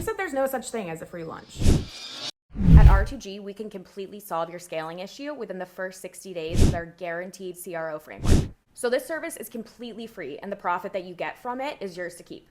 said there's no such thing as a free lunch. At R2G, we can completely solve your scaling issue within the first 60 days with our guaranteed CRO framework. So this service is completely free, and the profit that you get from it is yours to keep.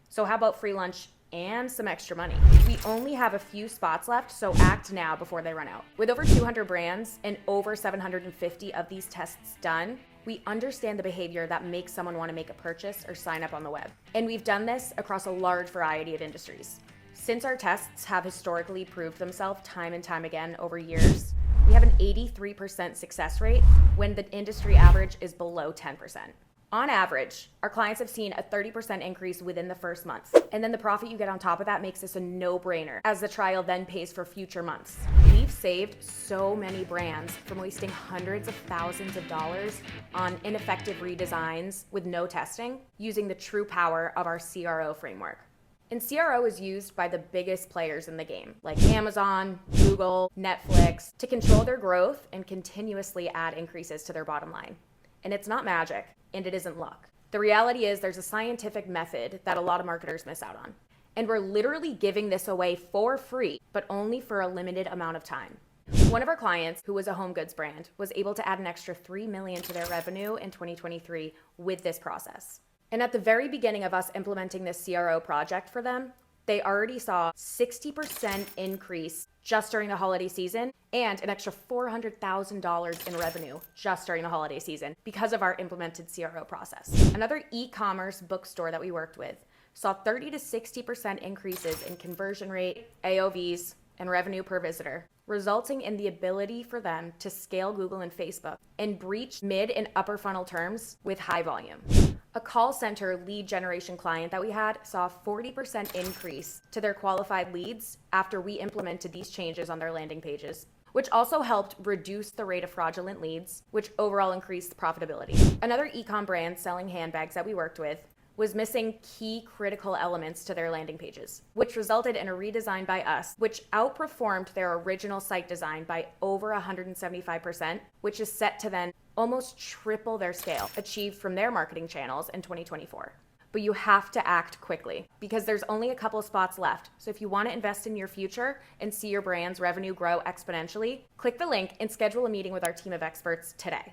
So how about free lunch and some extra money? We only have a few spots left, so act now before they run out. With over 200 brands and over 750 of these tests done, we understand the behavior that makes someone want to make a purchase or sign up on the web. And we've done this across a large variety of industries. Since our tests have historically proved themselves time and time again over years, we have an 83% success rate when the industry average is below 10%. On average, our clients have seen a 30% increase within the first month. And then the profit you get on top of that makes this a no-brainer, as the trial then pays for future months. We've saved so many brands from wasting hundreds of thousands of dollars on ineffective redesigns with no testing, using the true power of our CRO framework. And CRO is used by the biggest players in the game, like Amazon, Google, Netflix, to control their growth and continuously add increases to their bottom line. And it's not magic, and it isn't luck. The reality is there's a scientific method that a lot of marketers miss out on. And we're literally giving this away for free, but only for a limited amount of time. One of our clients, who was a home goods brand, was able to add an extra $3 million to their revenue in 2023 with this process. And at the very beginning of us implementing this CRO project for them, they already saw 60% increase just during the holiday season and an extra $400,000 in revenue just during the holiday season because of our implemented CRO process. Another e-commerce bookstore that we worked with saw 30 to 60% increases in conversion rate, AOVs, and revenue per visitor, resulting in the ability for them to scale Google and Facebook and breach mid and upper funnel terms with high volume. A call center lead generation client that we had saw a 40% increase to their qualified leads after we implemented these changes on their landing pages, which also helped reduce the rate of fraudulent leads, which overall increased profitability. Another e-com brand selling handbags that we worked with was missing key critical elements to their landing pages, which resulted in a redesign by us, which outperformed their original site design by over 175%, which is set to then almost triple their scale achieved from their marketing channels in 2024. But you have to act quickly because there's only a couple of spots left. So if you want to invest in your future and see your brand's revenue grow exponentially, click the link and schedule a meeting with our team of experts today.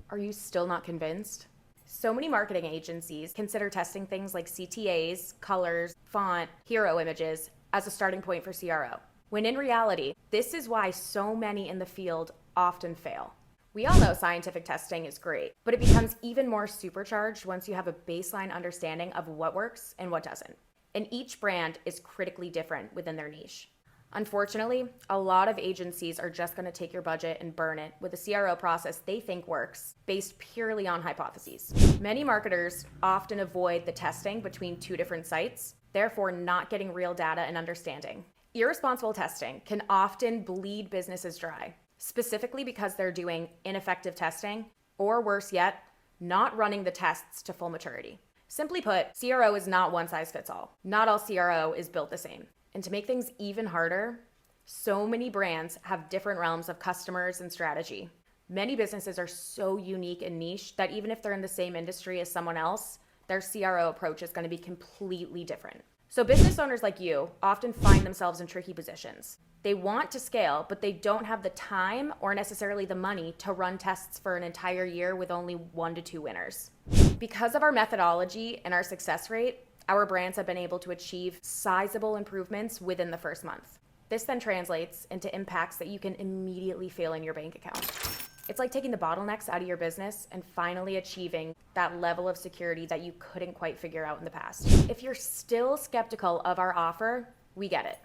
Are you still not convinced? So many marketing agencies consider testing things like CTAs, colors, font, hero images as a starting point for CRO, when in reality, this is why so many in the field often fail. We all know scientific testing is great, but it becomes even more supercharged once you have a baseline understanding of what works and what doesn't. And each brand is critically different within their niche. Unfortunately, a lot of agencies are just going to take your budget and burn it with a CRO process they think works based purely on hypotheses. Many marketers often avoid the testing between two different sites, therefore not getting real data and understanding. Irresponsible testing can often bleed businesses dry, specifically because they're doing ineffective testing, or worse yet, not running the tests to full maturity. Simply put, CRO is not one size fits all. Not all CRO is built the same. And to make things even harder, so many brands have different realms of customers and strategy. Many businesses are so unique and niche that even if they're in the same industry as someone else, their CRO approach is going to be completely different. So business owners like you often find themselves in tricky positions. They want to scale, but they don't have the time or necessarily the money to run tests for an entire year with only 1 to 2 winners. Because of our methodology and our success rate, our brands have been able to achieve sizable improvements within the first month. This then translates into impacts that you can immediately feel in your bank account. It's like taking the bottlenecks out of your business and finally achieving that level of security that you couldn't quite figure out in the past. If you're still skeptical of our offer, we get it.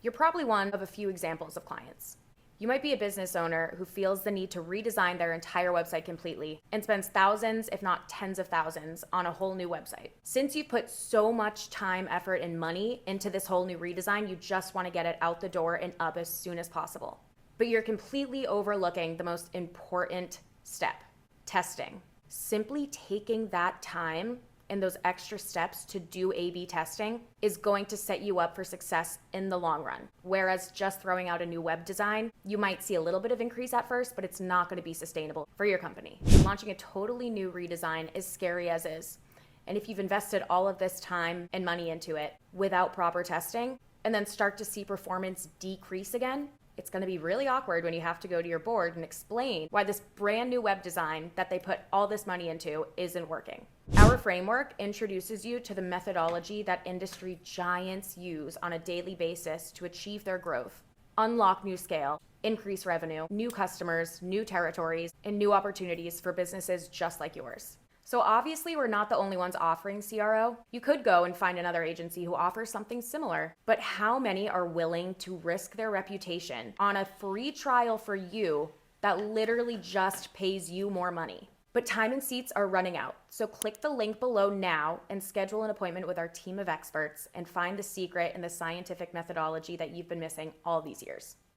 You're probably one of a few examples of clients. You might be a business owner who feels the need to redesign their entire website completely and spends thousands, if not tens of thousands, on a whole new website. Since you put so much time, effort, and money into this whole new redesign, you just want to get it out the door and up as soon as possible. But you're completely overlooking the most important step, testing. Simply taking that time and those extra steps to do A/B testing is going to set you up for success in the long run. Whereas just throwing out a new web design, you might see a little bit of increase at first, but it's not going to be sustainable for your company. Launching a totally new redesign is scary as is. And if you've invested all of this time and money into it without proper testing, and then start to see performance decrease again, it's going to be really awkward when you have to go to your board and explain why this brand new web design that they put all this money into isn't working. Our framework introduces you to the methodology that industry giants use on a daily basis to achieve their growth, unlock new scale, increase revenue, new customers, new territories, and new opportunities for businesses just like yours. So obviously we're not the only ones offering CRO. You could go and find another agency who offers something similar, but how many are willing to risk their reputation on a free trial for you that literally just pays you more money? But time and seats are running out. So click the link below now and schedule an appointment with our team of experts and find the secret and the scientific methodology that you've been missing all these years.